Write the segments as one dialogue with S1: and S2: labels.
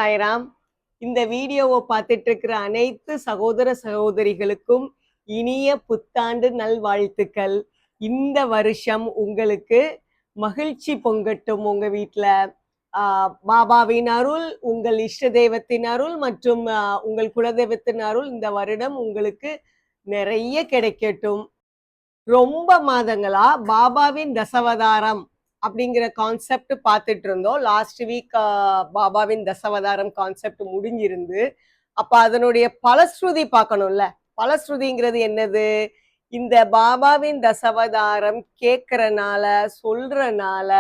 S1: சாய்ராம். இந்த வீடியோவை பார்த்துட்டு இருக்கிற அனைத்து சகோதர சகோதரிகளுக்கும் இனிய புத்தாண்டு நல்வாழ்த்துக்கள். இந்த வருஷம் உங்களுக்கு மகிழ்ச்சி பொங்கட்டும். உங்க வீட்டுல பாபாவின் அருள், உங்கள் இஷ்ட தெய்வத்தின் அருள் மற்றும் உங்கள் குலதெய்வத்தின் அருள் இந்த வருடம் உங்களுக்கு நிறைய கிடைக்கட்டும். ரொம்ப மாதங்களா பாபாவின் தசவதாரம் அப்படிங்கிற கான்செப்ட் பார்த்துட்டு இருந்தோம். லாஸ்ட் வீக் பாபாவின் தசவதாரம் கான்செப்ட் முடிஞ்சிருந்து, அப்ப அதனுடைய பலஸ்ருதி பார்க்கணும்ல. பலஸ்ருதிங்கிறது என்னது? இந்த பாபாவின் தசவதாரம் கேட்கறனால, சொல்றனால,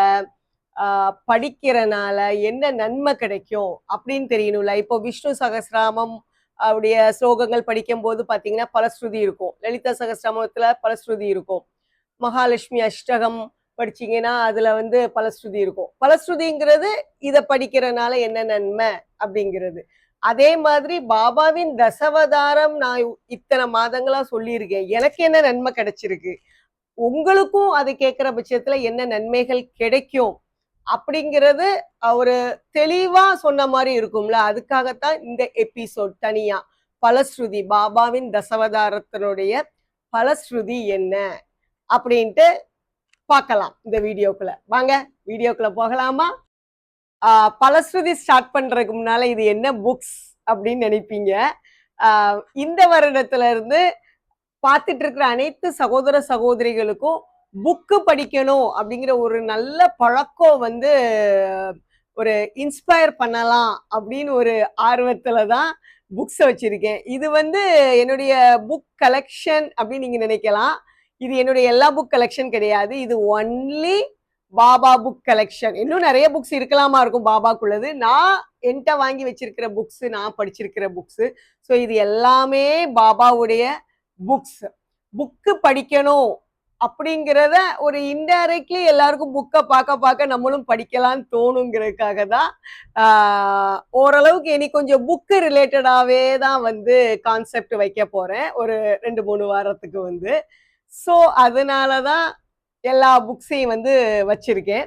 S1: படிக்கிறனால என்ன நன்மை கிடைக்கும் அப்படின்னு தெரியணும்ல. இப்போ விஷ்ணு சகஸ்ராமம் அவருடைய ஸ்லோகங்கள் படிக்கும் போது பாத்தீங்கன்னா பலஸ்ருதி இருக்கும். லலிதா சகஸ்ராமத்துல பலஸ்ருதி இருக்கும். மகாலட்சுமி அஷ்டகம் படிச்சீங்கன்னா அதுல பலஸ்ருதி இருக்கும். பலஸ்ருதிங்கிறது இதை படிக்கிறனால என்ன நன்மை அப்படிங்கிறது. அதே மாதிரி பாபாவின் தசவதாரம் நான் இத்தனை மாதங்களா சொல்லியிருக்கேன். எனக்கு என்ன நன்மை கிடைச்சிருக்கு, உங்களுக்கும் அதை கேட்கிற பட்சத்துல என்ன நன்மைகள் கிடைக்கும் அப்படிங்கிறது அவரு தெளிவா சொன்ன மாதிரி இருக்கும்ல. அதுக்காகத்தான் இந்த எபிசோட் தனியா பலஸ்ருதி, பாபாவின் தசவதாரத்தினுடைய பலஸ்ருதி என்ன அப்படின்ட்டு பார்க்கலாம் இந்த வீடியோக்குள்ள. வாங்க வீடியோக்குள்ள போகலாமா? பலஸ்ருதி ஸ்டார்ட் பண்றதுக்கு முன்னால இது என்ன புக்ஸ் அப்படின்னு நினைப்பீங்க. இந்த வருடத்துல இருந்து பார்த்துட்டு இருக்கிற அனைத்து சகோதர சகோதரிகளுக்கும் புக்கு படிக்கணும் அப்படிங்கிற ஒரு நல்ல பழக்கம் ஒரு இன்ஸ்பயர் பண்ணலாம் அப்படின்னு ஒரு ஆர்வத்துலதான் புக்ஸ் வச்சிருக்கேன். இது என்னுடைய புக் கலெக்ஷன் அப்படின்னு நீங்க நினைக்கலாம். இது என்னுடைய எல்லா புக் கலெக்ஷன் கிடையாது. இது ஒன்லி பாபா புக் கலெக்ஷன். இன்னும் நிறைய புக்ஸ் இருக்கலாமா இருக்கும் பாபாக்குள்ளது. நான் என்கிட்ட வாங்கி வச்சிருக்கிற புக்ஸ், நான் படிச்சிருக்கிற புக்ஸ். ஸோ இது எல்லாமே பாபாவுடைய புக்ஸ். புக்கு படிக்கணும் அப்படிங்கிறத ஒரு இன்டைரக்ட்லி எல்லாருக்கும் புக்கை பார்க்க நம்மளும் படிக்கலாம்னு தோணுங்கிறதுக்காக தான் ஓரளவுக்கு இனி கொஞ்சம் புக்கு ரிலேட்டடாவே தான் கான்செப்ட் வைக்க போறேன் ஒரு 2-3 வாரத்துக்கு. ஸோ அதனாலதான் எல்லா புக்ஸையும் வச்சிருக்கேன்.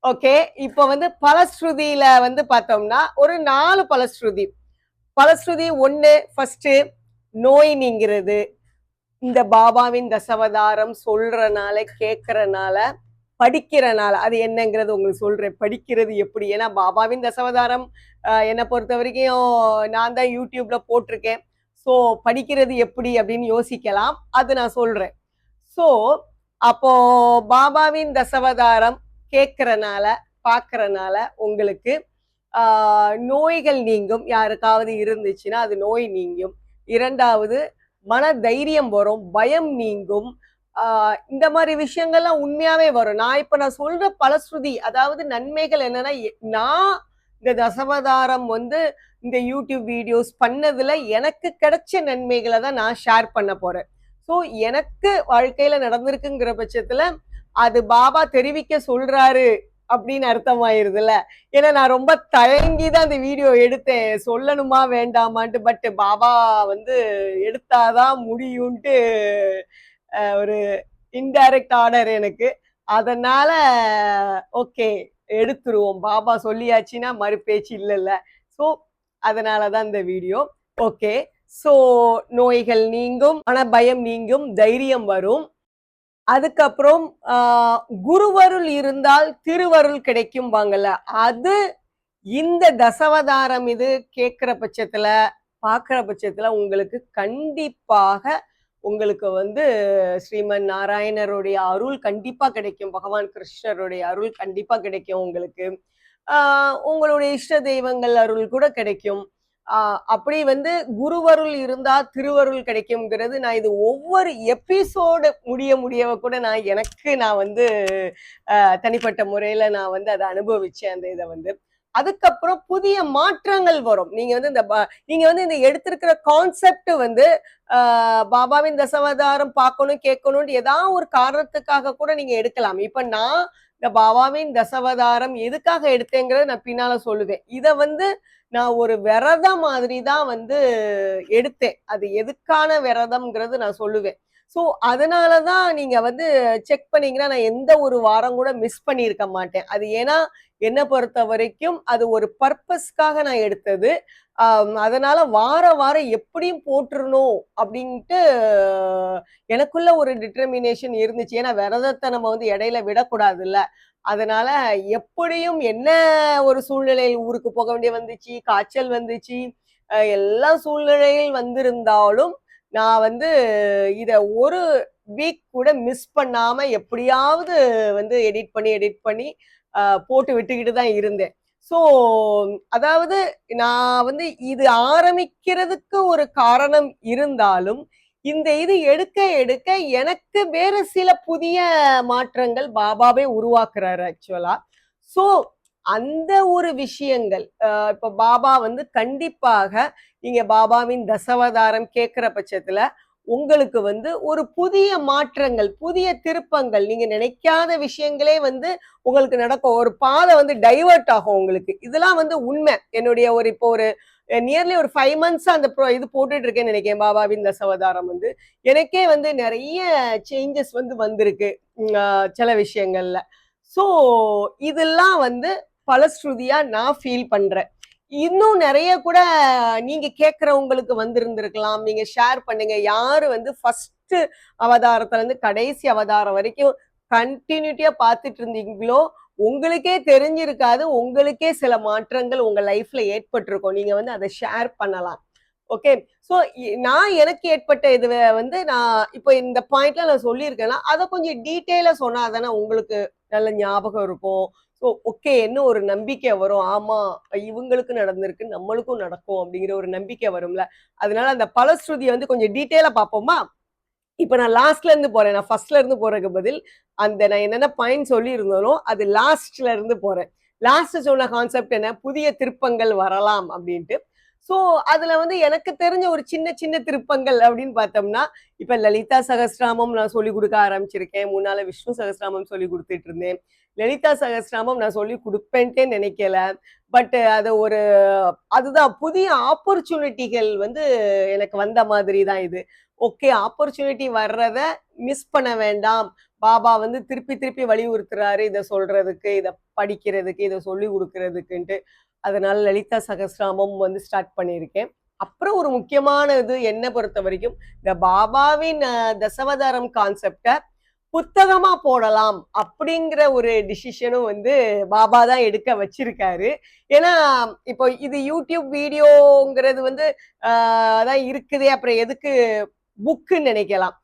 S1: ஓகே, இப்போ பலஸ்ருதியில பார்த்தோம்னா ஒரு 4 பலஸ்ருதி. பலஸ்ருதி 1 ஃபர்ஸ்ட் நோய் நீங்கிறது. இந்த பாபாவின் தசவதாரம் சொல்றனால, கேட்கறனால, படிக்கிறனால அது என்னங்கிறது உங்களுக்கு சொல்றேன். படிக்கிறது எப்படி? ஏன்னா பாபாவின் தசவதாரம் என்னை பொறுத்த வரைக்கும் நான் தான் யூடியூப்ல போட்டிருக்கேன். ஸோ படிக்கிறது எப்படி அப்படின்னு யோசிக்கலாம். அது நான் சொல்றேன். ஸோ அப்போ பாபாவின் தசவதாரம் கேட்கறனால, பார்க்கறனால உங்களுக்கு நோய்கள் நீங்கும். யாருக்காவது இருந்துச்சுன்னா அது நோய் நீங்கும். 2வது மன தைரியம் வரும், பயம் நீங்கும். இந்த மாதிரி விஷயங்கள்லாம் உண்மையாவே வரும். நான் சொல்ற பலஸ்ருதி, அதாவது நன்மைகள் என்னன்னா, நான் இந்த தசவதாரம் இந்த யூடியூப் வீடியோஸ் பண்ணதுல எனக்கு கிடைச்ச நன்மைகளை தான் நான் ஷேர் பண்ண போறேன். ஸோ எனக்கு வாழ்க்கையில நடந்திருக்குங்கிற பட்சத்துல அது பாபா தெரிவிக்க சொல்றாரு அப்படின்னு அர்த்தமாயிருதுல்ல. ஏன்னா நான் ரொம்ப தயங்கிதான் அந்த வீடியோ எடுத்தேன், சொல்லணுமா வேண்டாமான்ட்டு. பட் பாபா எடுத்தாதான் முடியும்ட்டு ஒரு இன்டைரக்ட் ஆர்டர் எனக்கு. அதனால ஓகே எடுத்துருவோம், பாபா சொல்லியாச்சுன்னா மறுபேச்சு இல்லைல்ல. ஸோ அதனாலதான் இந்த வீடியோ. ஓகே, ஸோ நோய்கள் நீங்கும், மன பயம் நீங்கும், தைரியம் வரும். அதுக்கப்புறம் குருவருள் இருந்தால் திருவருள் கிடைக்கும் வாங்கல. அது இந்த தசவதாரம் இது கேட்கிற பட்சத்துல, பார்க்கிற பட்சத்துல உங்களுக்கு கண்டிப்பாக உங்களுக்கு ஸ்ரீமன் நாராயணருடைய அருள் கண்டிப்பா கிடைக்கும். பகவான் கிருஷ்ணருடைய அருள் கண்டிப்பா கிடைக்கும் உங்களுக்கு. உங்களுடைய இஷ்ட தெய்வங்கள் அருள் கூட கிடைக்கும். அப்படி குருவருள் இருந்தா திருவருள் கிடைக்கும்ங்கிறது நான் இது ஒவ்வொரு எபிசோடு முடிய கூட நான் தனிப்பட்ட முறையில நான் அதை அனுபவிச்சேன். அந்த இதை அதுக்கப்புறம் புதிய மாற்றங்கள் வரும். நீங்க இந்த எடுத்திருக்கிற கான்செப்ட் பாபாவின் தசவதாரம் பார்க்கணும் கேட்கணும்னு ஏதாவது ஒரு காரணத்துக்காக கூட நீங்க எடுக்கலாம். இப்ப நான் இந்த பாபாவின் தசவதாரம் எதுக்காக எடுத்தேங்கிறத நான் பின்னால சொல்லுவேன். இதை நான் ஒரு விரதம் மாதிரி தான் எடுத்தேன். அது எதுக்கான விரதம்ங்கிறது நான் சொல்லுவேன். ஸோ அதனால தான் நீங்க வந்து செக் பண்ணீங்கன்னா நான் எந்த ஒரு வாரம் கூட மிஸ் பண்ணியிருக்க மாட்டேன். அது ஏன்னா என்ன பொறுத்த வரைக்கும் அது ஒரு பர்பஸ்க்காக நான் எடுத்தது. அதனால வாரம் வாரம் எப்படியும் போட்டுறணும் அப்படின்ட்டு எனக்குள்ள ஒரு டிட்டர்மினேஷன் இருந்துச்சு. ஏன்னா விரதத்தை நம்ம வந்து இடையில விடக்கூடாதுல்ல. அதனால எப்படியும் என்ன ஒரு சூழ்நிலையில் ஊருக்கு போக வேண்டிய வந்துச்சு, காய்ச்சல் வந்துச்சு, எல்லா சூழ்நிலையில் வந்திருந்தாலும் நான் வந்து இத ஒரு வீக் கூட மிஸ் பண்ணாம எப்படியாவது வந்து எடிட் பண்ணி போட்டு விட்டுக்கிட்டு தான் இருந்தேன். ஸோ அதாவது நான் வந்து இது ஆரம்பிக்கிறதுக்கு ஒரு காரணம் இருந்தாலும், இந்த இது எடுக்க எடுக்க எனக்கு வேற சில புதிய மாற்றங்கள் பாபாவே உருவாக்குறாரு ஆக்சுவலா. ஸோ அந்த ஒரு விஷயங்கள் இப்ப பாபா வந்து கண்டிப்பாக நீங்க பாபாவின் தசாவதாரம் கேட்கிற பட்சத்துல உங்களுக்கு வந்து ஒரு புதிய மாற்றங்கள், புதிய திருப்பங்கள், நீங்க நினைக்காத விஷயங்களே வந்து உங்களுக்கு நடக்கும். ஒரு பாதை வந்து டைவர்ட் ஆகும் உங்களுக்கு. இதெல்லாம் வந்து உண்மை. என்னுடைய ஒரு இப்போ ஒரு நியர்லி ஒரு 5 மந்த்ஸா அந்த இது போட்டுட்டு இருக்கேன்னு நினைக்கிறேன். பாபாவின் தசாவதாரம் வந்து எனக்கே வந்து நிறைய சேஞ்சஸ் வந்து வந்திருக்கு சில விஷயங்கள்ல. ஸோ இதெல்லாம் வந்து பலஸ்ருதியா நான் ஃபீல் பண்றேன். இன்னும் நிறைய கூட நீங்க கேட்கறவங்களுக்கு வந்திருந்திருக்கலாம். நீங்க ஷேர் பண்ணுங்க. யாரு வந்து ஃபர்ஸ்ட் அவதாரத்துல இருந்து கடைசி அவதாரம் வரைக்கும் கண்டினியூட்டியா பார்த்துட்டு இருந்தீங்களோ உங்களுக்கே தெரிஞ்சிருக்காது. உங்களுக்கே சில மாற்றங்கள் உங்க லைஃப்ல ஏற்பட்டிருக்கும். நீங்க வந்து அதை ஷேர் பண்ணலாம். ஓகே. ஸோ நான் எனக்கு ஏற்பட்ட இது வந்து நான் இப்போ இந்த பாயிண்ட்ல நான் சொல்லியிருக்கேன்னா அதை கொஞ்சம் டீட்டெயிலா சொன்னா தானே உங்களுக்கு நல்ல ஞாபகம் இருக்கும். ஸோ ஓகே என்ன ஒரு நம்பிக்கை வரும். ஆமா இவங்களுக்கு நடந்திருக்கு நம்மளுக்கும் நடக்கும் அப்படிங்கிற ஒரு நம்பிக்கை வரும்ல. அதனால அந்த பலஸ்ருதியை வந்து கொஞ்சம் டீட்டெயிலா பார்ப்போமா. இப்ப நான் லாஸ்ட்ல இருந்து போறேன். நான் ஃபர்ஸ்ட்ல இருந்து போறதுக்கு பதில் அந்த நான் என்னென்ன பாயிண்ட் சொல்லி இருந்தனோ அது லாஸ்ட்ல இருந்து போறேன். லாஸ்ட் சொன்ன கான்செப்ட் என்ன, புதிய திருப்பங்கள் வரலாம் அப்படின்ட்டு. ஸோ அதுல வந்து எனக்கு தெரிஞ்ச ஒரு சின்ன சின்ன திருப்பங்கள் அப்படின்னு பார்த்தோம்னா, இப்ப லலிதா சகஸ்ராமம் நான் சொல்லி கொடுக்க ஆரம்பிச்சிருக்கேன். முன்னால விஷ்ணு சகஸ்ராமம் சொல்லி கொடுத்துட்டு இருந்தேன். லலிதா சகஸ்ராமம் நான் சொல்லி கொடுப்பேன்ட்டே நினைக்கல. பட் அது ஒரு அதுதான் புதிய ஆப்பர்ச்சுனிட்டிகள் வந்து எனக்கு வந்த மாதிரி தான் இது. ஓகே ஆப்பர்ச்சுனிட்டி வர்றத மிஸ் பண்ண வேண்டாம். பாபா வந்து திருப்பி திருப்பி வலியுறுத்துறாரு இதை சொல்றதுக்கு, இதை படிக்கிறதுக்கு, இதை சொல்லி கொடுக்கறதுக்குன்ட்டு. அதனால லலிதா சகஸ்ராமம் வந்து ஸ்டார்ட் பண்ணியிருக்கேன். அப்புறம் ஒரு முக்கியமான இது என்ன பொறுத்த வரைக்கும் இந்த பாபாவின் தசவதாரம் கான்செப்டை புத்தகமா போடலாம் அப்படிங்கிற ஒரு டிசிஷனும் வந்து பாபா தான் எடுக்க வச்சிருக்காரு. ஏன்னா இப்போ இது யூடியூப் வீடியோங்கிறது வந்து அதான் இருக்குதே அப்புறம் எதுக்கு புக்குன்னு நினைக்கலாம்.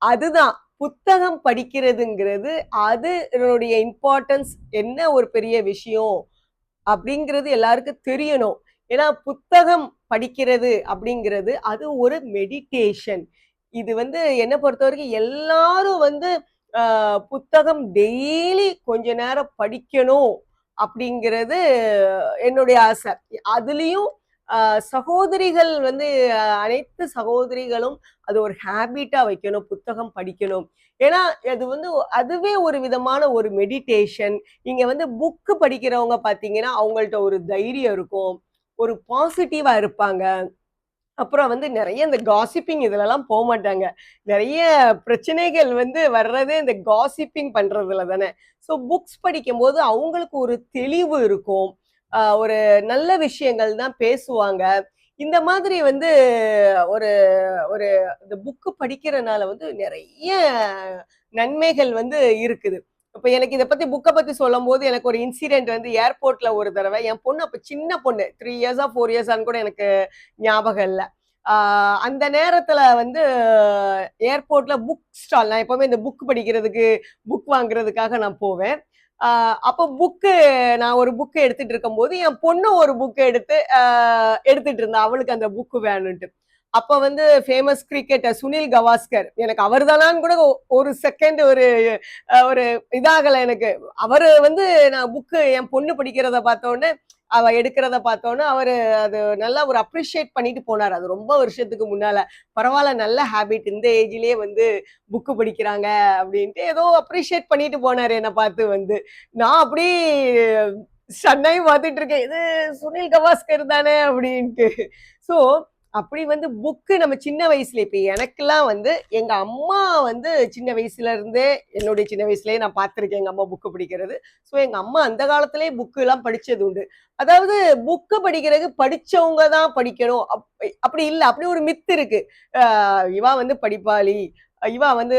S1: அதுதான் புத்தகம் படிக்கிறதுங்கிறது அதனுடைய இம்பார்ட்டன்ஸ் என்ன ஒரு பெரிய விஷயம் அப்படிங்கிறது எல்லாருக்கும் தெரியணும். ஏன்னா புத்தகம் படிக்கிறது அப்படிங்கிறது அது ஒரு மெடிடேஷன். இது வந்து என்ன பொறுத்த வரைக்கும் எல்லாரும் வந்து புத்தகம் டெய்லி கொஞ்ச நேரம் படிக்கணும் அப்படிங்கிறது என்னுடைய ஆசை. அதுலயும் சகோதரிகள் வந்து அனைத்து சகோதரிகளும் அது ஒரு ஹேபிட்டா வைக்கணும், புத்தகம் படிக்கணும். ஏன்னா அது வந்து அதுவே ஒரு விதமான ஒரு மெடிடேஷன். நீங்க வந்து புக்கு படிக்கிறவங்க பாத்தீங்கன்னா அவங்கள்ட்ட ஒரு தைரியம் இருக்கும், ஒரு பாசிட்டிவா இருப்பாங்க. அப்புறம் வந்து நிறைய இந்த காசிப்பிங் இதுலலாம் போக மாட்டாங்க. நிறைய பிரச்சனைகள் வந்து வர்றதே இந்த காசிப்பிங் பண்றதுல தானே. ஸோ புக்ஸ் படிக்கும்போது அவங்களுக்கு ஒரு தெளிவு இருக்கும். ஒரு நல்ல விஷயங்கள் தான் பேசுவாங்க. இந்த மாதிரி வந்து ஒரு ஒரு இந்த புக்கு படிக்கிறனால வந்து நிறைய நன்மைகள் வந்து இருக்குது. இப்ப எனக்கு இத பத்தி புக்க பத்தி சொல்லும்போது எனக்கு ஒரு இன்சிடென்ட் வந்து ஏர்போர்ட்ல ஒரு தடவை என் பொண்ணு அப்ப சின்ன பொண்ணு 3 இயர்ஸா 4 இயர்ஸான்னு கூட எனக்கு ஞாபகம் இல்ல. அந்த நேரத்துல வந்து ஏர்போர்ட்ல புக் ஸ்டால் நான் எப்பவுமே இந்த புக் படிக்கிறதுக்கு புக் வாங்குறதுக்காக நான் போவேன். அப்போ புக்கு நான் ஒரு புக்கு எடுத்துட்டு இருக்கும்போது என் பொண்ணு ஒரு புக்கு எடுத்துட்டு இருந்தா அவளுக்கு அந்த புக்கு வேணும்ட்டு. அப்ப வந்து ஃபேமஸ் கிரிக்கெட்டர் சுனில் கவாஸ்கர் எனக்கு அவர் தானான்னு கூட ஒரு செகண்ட் ஒரு இதாகல எனக்கு. அவரு வந்து நான் புக்கு என் பொண்ணு படிக்கிறத பார்த்தோன்னே அவ எடுக்கிறத பார்த்தோன்னே அவரு அது நல்லா ஒரு அப்ரிஷியேட் பண்ணிட்டு போனார். அது ரொம்ப வருஷத்துக்கு முன்னால. பரவாயில்ல நல்ல ஹேபிட் இந்த ஏஜ்லயே வந்து புக்கு படிக்கிறாங்க அப்படின்ட்டு ஏதோ அப்ரிஷியேட் பண்ணிட்டு போனாரு என்னை பார்த்து வந்து. நான் அப்படி சன்னாய் பார்த்துட்டு இருக்கேன். இது சுனில் கவாஸ்கர் தானே அப்படின்ட்டு. ஸோ அப்படி வந்து புக்கு நம்ம சின்ன வயசுல இப்ப எனக்கெல்லாம் வந்து எங்க அம்மா வந்து சின்ன வயசுல இருந்தே என்னுடைய சின்ன வயசுலயே நான் பார்த்திருக்கேன் எங்க அம்மா புக்கு படிக்கிறது. ஸோ எங்க அம்மா அந்த காலத்திலேயே புக்கு எல்லாம் படிச்சது உண்டு. அதாவது புக்கு படிக்கிறது படிச்சவங்க தான் படிக்கணும். அப்படி இல்ல. அப்படி ஒரு மித்து இருக்கு. இவா வந்து படிப்பாளி, இவா வந்து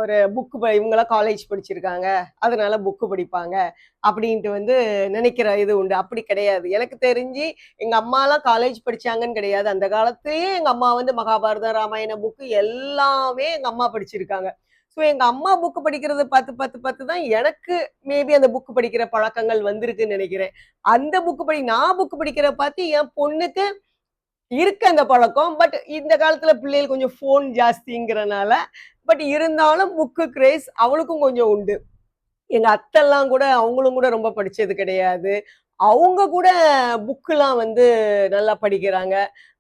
S1: ஒரு புக்கு இவங்கெல்லாம் காலேஜ் படிச்சிருக்காங்க, அதனால புக்கு படிப்பாங்க அப்படின்ட்டு வந்து நினைக்கிற இது உண்டு. அப்படி கிடையாது. எனக்கு தெரிஞ்சு எங்க அம்மாலாம் காலேஜ் படிச்சாங்கன்னு கிடையாது. அந்த காலத்திலேயே எங்க அம்மா வந்து மகாபாரதம், ராமாயண புக்கு எல்லாமே எங்க அம்மா படிச்சிருக்காங்க. ஸோ எங்க அம்மா புக்கு படிக்கிறத பார்த்து பார்த்து பார்த்து தான் எனக்கு மேபி அந்த புக்கு படிக்கிற பழக்கங்கள் வந்திருக்குன்னு நினைக்கிறேன். அந்த புக்கு நான் புக்கு படிக்கிற பார்த்து என் பொண்ணுக்கு இருக்கு அந்த பழக்கம். பட் இந்த காலத்துல பிள்ளைகள் கொஞ்சம் ஃபோன் ஜாஸ்திங்கிறனால, பட் இருந்தாலும் புக்கு கிரேஸ் அவளுக்கும் கொஞ்சம் உண்டு. எங்க அத்தைலாம் கூட அவங்களும் கூட ரொம்ப படிச்சது கிடையாது. அவங்க கூட புக்குலாம் வந்து நல்லா படிக்கிறாங்க.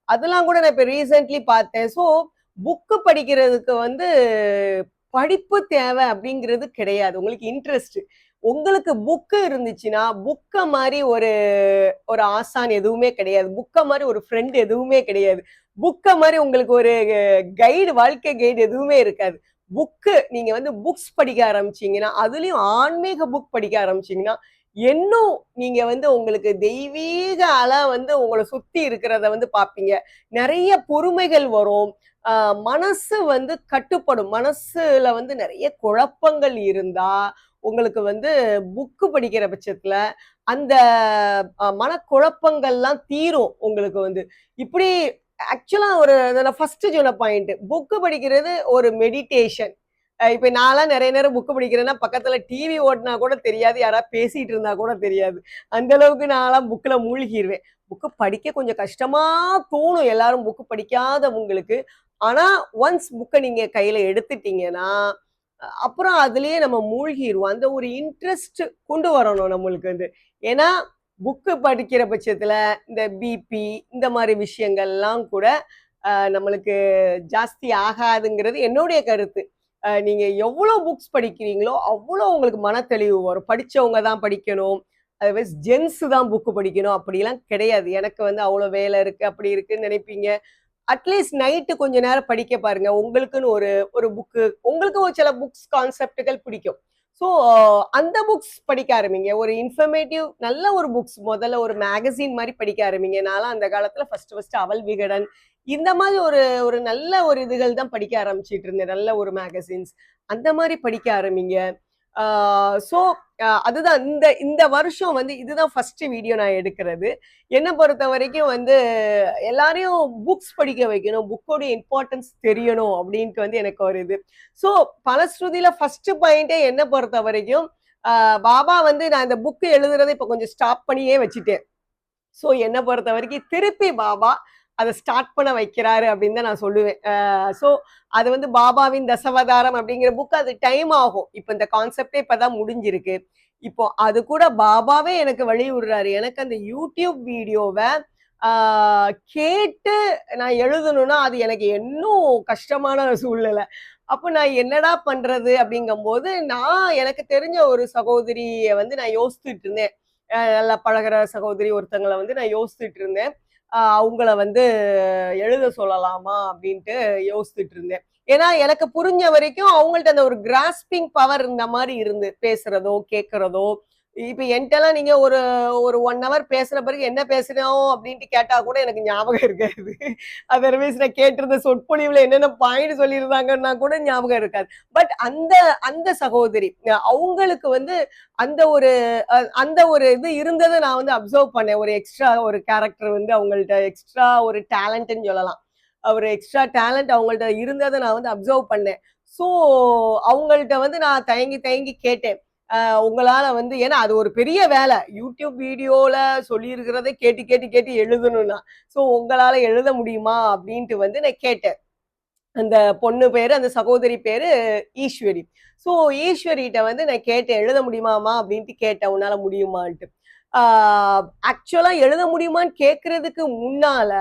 S1: அதெல்லாம் கூட நான் இப்ப ரீசென்ட்லி பார்த்தேன். ஸோ புக்கு படிக்கிறதுக்கு வந்து படிப்பு தேவை அப்படிங்கிறது கிடையாது. உங்களுக்கு இன்ட்ரெஸ்ட். உங்களுக்கு புக்கு இருந்துச்சுன்னா, புக்க மாரி ஒரு ஒரு ஆசான் எதுவுமே கிடையாது. புக்க மாரி ஒரு ஃப்ரெண்ட் எதுவுமே கிடையாது. புக்க மாரி உங்களுக்கு ஒரு கைடு, வாழ்க்கை கைடு எதுவுமே இருக்காது. புக்கு நீங்க வந்து புக்ஸ் படிக்க ஆரம்பிச்சீங்கன்னா, அதுலயும் ஆன்மீக புக் படிக்க ஆரம்பிச்சீங்கன்னா, இன்னும் நீங்க வந்து உங்களுக்கு தெய்வீக அலை வந்து உங்கள சுத்தி இருக்கிறத வந்து பார்ப்பீங்க. நெறைய பொறுமைகள் வரும். மனசு வந்து கட்டுப்படும். மனசுல வந்து நெறைய குழப்பங்கள் இருந்தா, உங்களுக்கு வந்து புக்கு படிக்கிற பட்சத்துல, அந்த மனக்குழப்பங்கள்லாம் தீரும் உங்களுக்கு வந்து. இப்படி ஆக்சுவலா ஒரு நான் ஃபர்ஸ்ட் சொன்ன பாயிண்ட். புக்கு படிக்கிறது ஒரு மெடிடேஷன். இப்ப நான்லாம் நெறைய நேரம் புக்கு படிக்கிறேன்னா, பக்கத்துல டிவி ஓடுனா கூட தெரியாது. யாராவது பேசிட்டு இருந்தா கூட தெரியாது. அந்த அளவுக்கு நான்லாம் புக்ல மூழ்கிருவேன். புக்கு படிக்க கொஞ்சம் கஷ்டமா தோணும் எல்லாரும் புக்கு படிக்காதவங்களுக்கு. ஆனா, ஒன்ஸ் புக்க நீங்க கையில எடுத்துட்டீங்கன்னா, அப்புறம் அதிலேயே நம்ம மூழ்கிருவோம். அந்த ஒரு இன்ட்ரெஸ்ட் கொண்டு வரணும் நம்மளுக்கு வந்து. ஏன்னா, புக்கு படிக்கிற பட்சத்துல இந்த பிபி இந்த மாரி விஷயங்கள்லாம் கூட நம்மளுக்கு ஜாஸ்தி ஆகாதுங்கிறது என்னுடைய கருத்து. நீங்க எவ்வளோ புக்ஸ் படிக்கிறீங்களோ, அவ்வளோ உங்களுக்கு மனத்தெளிவு வரும். படிச்சவங்க தான் படிக்கணும். அதர்வைஸ் ஜென்ஸ் தான் புக்கு படிக்கணும் அப்படிலாம் கிடையாது. எனக்கு வந்து அவ்வளோ வேலை இருக்கு, அப்படி இருக்குன்னு நினைப்பீங்க. அட்லீஸ்ட் நைட்டு கொஞ்ச நேரம் படிக்க பாருங்க. உங்களுக்குன்னு ஒரு ஒரு புக்கு உங்களுக்கு ஒரு சில புக்ஸ் கான்செப்ட்டுகள் பிடிக்கும். ஸோ அந்த புக்ஸ் படிக்க ஆரம்பிங்க. ஒரு இன்ஃபர்மேட்டிவ் நல்ல ஒரு புக்ஸ் முதல்ல ஒரு மேகசின் மாரி படிக்க ஆரம்பிங்க. நான்லாம் அந்த காலத்துல ஃபர்ஸ்ட் அவல் விகடன் இந்த மாதிரி ஒரு ஒரு நல்ல ஒரு இதுகள் தான் படிக்க ஆரம்பிச்சுட்டு இருந்தேன். நல்ல ஒரு மேகசின்ஸ். அந்த மாரி படிக்க ஆரம்பிங்க. ஸோ அதுதான் இந்த இந்த வருஷம் வந்து இதுதான் ஃபர்ஸ்ட் வீடியோ நான் எடுக்கிறது. என்ன பொறுத்தவரைக்கும் வந்து எல்லாரையும் புக்ஸ் படிக்க வைக்கணும். புக்கோட இம்பார்ட்டன்ஸ் தெரியணும் அப்படின்ட்டு வந்து எனக்கு ஒரு இது. ஸோ பலஸ்ருதியில ஃபர்ஸ்ட் பாயிண்டே என்ன பொறுத்தவரைக்கும், பாபா வந்து நான் இந்த புக் எழுதுறத இப்ப கொஞ்சம் ஸ்டாப் பண்ணியே வச்சுட்டேன். ஸோ என்ன பொறுத்தவரைக்கும் திருப்பி பாபா அத ஸ்டார்ட் பண்ண வைக்கிறாரு அப்படின்னு தான் நான் சொல்லுவேன். ஸோ அது வந்து பாபாவின் தசவதாரம் அப்படிங்கிற புக் அது டைம் ஆகும். இப்ப இந்த கான்செப்டே இப்பதான் முடிஞ்சிருக்கு. இப்போ அது கூட பாபாவே எனக்கு வழி விடுறாரு. எனக்கு அந்த யூடியூப் வீடியோவ கேட்டு நான் எழுதணும்னா, அது எனக்கு இன்னும் கஷ்டமான சூழ்நிலை. அப்போ நான் என்னடா பண்றது அப்படிங்கும்போது, நான் எனக்கு தெரிஞ்ச ஒரு சகோதரிய வந்து நான் யோசிச்சுட்டு இருந்தேன். நல்லா பழகுற சகோதரி ஒருத்தங்கள வந்து நான் யோசிச்சுட்டு இருந்தேன். அவங்கள வந்து எழுத சொல்லலாமா அப்படின்ட்டு யோசிச்சுட்டு இருந்தேன். ஏன்னா எனக்கு புரிஞ்ச வரைக்கும் அவங்கள்ட்ட அந்த ஒரு கிராஸ்பிங் பவர் இருந்த மாதிரி இருந்து பேசுறதோ கேட்கறதோ இப்ப என்கிட்டலாம் நீங்க ஒரு ஒரு 1 ஹவர் பேசுற பிறகு என்ன பேசுறோம் அப்படின்ட்டு கேட்டா கூட எனக்கு ஞாபகம் இருக்காது. அதர்வைஸ் நான் கேட்டிருந்த சொற்பொழிவுல என்னென்ன பாயிண்ட் சொல்லியிருந்தாங்கன்னா கூட ஞாபகம் இருக்காது. பட் அந்த அந்த சகோதரி அவங்களுக்கு வந்து அந்த ஒரு அந்த ஒரு இது இருந்ததை நான் வந்து அப்சர்வ் பண்ணேன். ஒரு எக்ஸ்ட்ரா ஒரு கேரக்டர் வந்து அவங்கள்ட்ட எக்ஸ்ட்ரா ஒரு டேலண்ட்னு சொல்லலாம். ஒரு எக்ஸ்ட்ரா டேலண்ட் அவங்கள்ட்ட இருந்ததை நான் வந்து அப்சர்வ் பண்ணேன். ஸோ அவங்கள்ட்ட வந்து நான் தயங்கி தயங்கி கேட்டேன். உங்களால வந்து ஏன்னா அது ஒரு பெரிய வேலை. யூடியூப் வீடியோல சொல்லியிருக்கிறதை கேட்டு கேட்டு கேட்டு எழுதணும்னா. ஸோ உங்களால எழுத முடியுமா அப்படின்ட்டு வந்து நான் கேட்டேன். அந்த பொண்ணு பேரு, அந்த சகோதரி பேரு ஈஸ்வரி. ஸோ ஈஸ்வரிட்ட வந்து நான் கேட்டேன், "எழுத முடியுமாம்மா?" அப்படின்ட்டு கேட்டேன், "உன்னால முடியுமான்ட்டு." ஆ ஆக்சுவலா எழுத முடியுமான்னு கேட்கறதுக்கு முன்னால,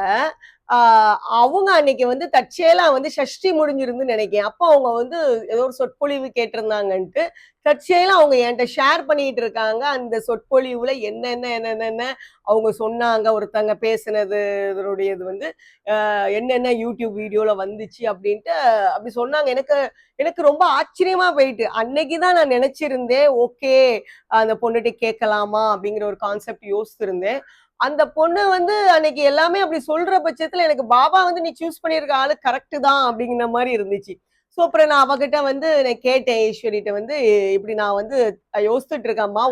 S1: அவங்க அன்னைக்கு வந்து தற்செயலா வந்து சஷ்டி முடிஞ்சிருந்துன்னு நினைக்கிறேன். அப்போ அவங்க வந்து ஏதோ ஒரு சொற்பொழிவு கேட்டிருந்தாங்கன்ட்டு, தற்செயலா அவங்க என்ட்ட ஷேர் பண்ணிட்டு இருக்காங்க. அந்த சொற்பொழிவுல என்னென்ன அவங்க சொன்னாங்க. ஒருத்தங்க பேசுனது இதனுடையது வந்து என்னென்ன யூடியூப் வீடியோல வந்துச்சு அப்படின்ட்டு அப்படி சொன்னாங்க. எனக்கு எனக்கு ரொம்ப ஆச்சரியமா போயிட்டு. அன்னைக்கு தான் நான் நினைச்சிருந்தேன், ஓகே அந்த பொண்ணுட்ட கேட்கலாமா அப்படிங்கிற ஒரு கான்செப்ட் யோசிச்சிருந்தேன். அந்த பொண்ணு வந்து அன்னைக்கு எல்லாமே அப்படி சொல்ற பட்சத்துல எனக்கு பாபா வந்து நீ சூஸ் பண்ணியிருக்க ஆளு கரெக்ட் தான் அப்படிங்கிற மாதிரி இருந்துச்சு. ஸோ அப்புறம் நான் அவகிட்ட வந்து நான் கேட்டேன் ஈஸ்வரிட்ட வந்து இப்படி நான் வந்து யோசிச்சுட்டு இருக்கேம்மா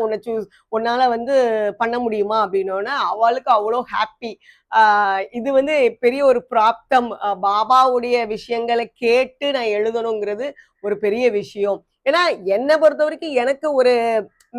S1: உன்னால வந்து பண்ண முடியுமா அப்படின்னோடனே அவளுக்கு அவ்வளோ ஹாப்பி. இது வந்து பெரிய ஒரு பிராப்தம். பாபாவுடைய விஷயங்களை கேட்டு நான் எழுதணுங்கிறது ஒரு பெரிய விஷயம். ஏன்னா என்னை பொறுத்த வரைக்கும் எனக்கு ஒரு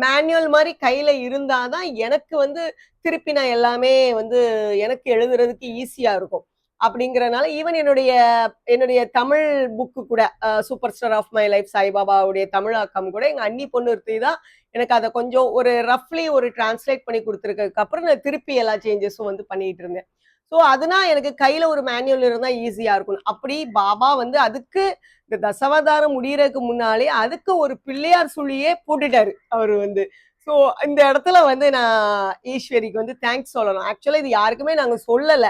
S1: மேனுவல் மாதிரி கையில இருந்தாதான் எனக்கு வந்து திருப்பி நான் எல்லாமே வந்து எனக்கு எழுதுறதுக்கு ஈஸியா இருக்கும். அப்படிங்கறனால ஈவன் என்னுடைய தமிழ் புக்கு கூட super star of my life சாய்பாபாவுடைய தமிழாக்கம் கூட எங்க அண்ணி பொண்ணு ஒருத்தி தான் எனக்கு அதை கொஞ்சம் ஒரு ரஃப்லி ஒரு டிரான்ஸ்லேட் பண்ணி கொடுத்துருக்கதுக்கு அப்புறம் நான் திருப்பி எல்லா சேஞ்சஸும் வந்து பண்ணிட்டு இருந்தேன். ஸோ அதனால எனக்கு கையில ஒரு மேனுவல் இருந்தா ஈஸியா இருக்கும். அப்படி பாபா வந்து அதுக்கு இந்த தசவதாரம் முடியறதுக்கு முன்னாலே அதுக்கு ஒரு பிள்ளையார் சுழியே போட்டுட்டாரு அவரு வந்து. ஸோ இந்த இடத்துல வந்து நான் ஈஸ்வரிக்கு வந்து தேங்க்ஸ் சொல்லணும். ஆக்சுவலா இது யாருக்குமே நாங்க சொல்லல.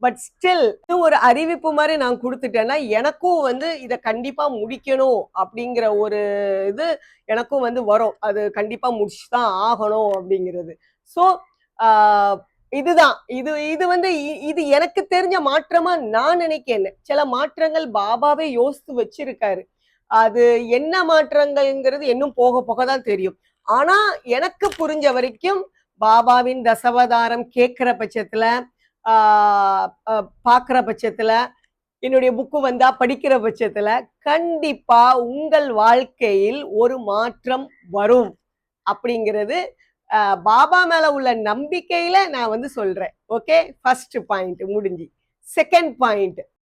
S1: பட் ஸ்டில் இது ஒரு அறிவிப்பு மாதிரி நான் கொடுத்துட்டேன்னா எனக்கும் வந்து இதை கண்டிப்பா முடிக்கணும் அப்படிங்கிற ஒரு இது எனக்கும் வந்து வரும். அது கண்டிப்பா முடிச்சுதான் ஆகணும் அப்படிங்கிறது. ஸோ இதுதான் இது இது வந்து இது எனக்கு தெரிஞ்ச மாற்றமா நான் நினைக்கிறேன். சில மாற்றங்கள் பாபாவே யோசித்து வச்சிருக்காரு. அது என்ன மாற்றங்கள்ங்கிறது இன்னும் போக போக தான் தெரியும். ஆனா எனக்கு புரிஞ்ச வரைக்கும் பாபாவின் தசவதாரம் கேட்கிற பட்சத்துல பாக்குற பட்சத்துல என்னுடைய புக்கு வந்தா படிக்கிற பட்சத்துல கண்டிப்பா உங்கள் வாழ்க்கையில் ஒரு மாற்றம் வரும் அப்படிங்கிறது பாபா மேல உள்ள நம்பிக்கையில நான் வந்து சொல்றேன். ஓகே, ஃபர்ஸ்ட் பாயிண்ட் முடிஞ்சு. Second point,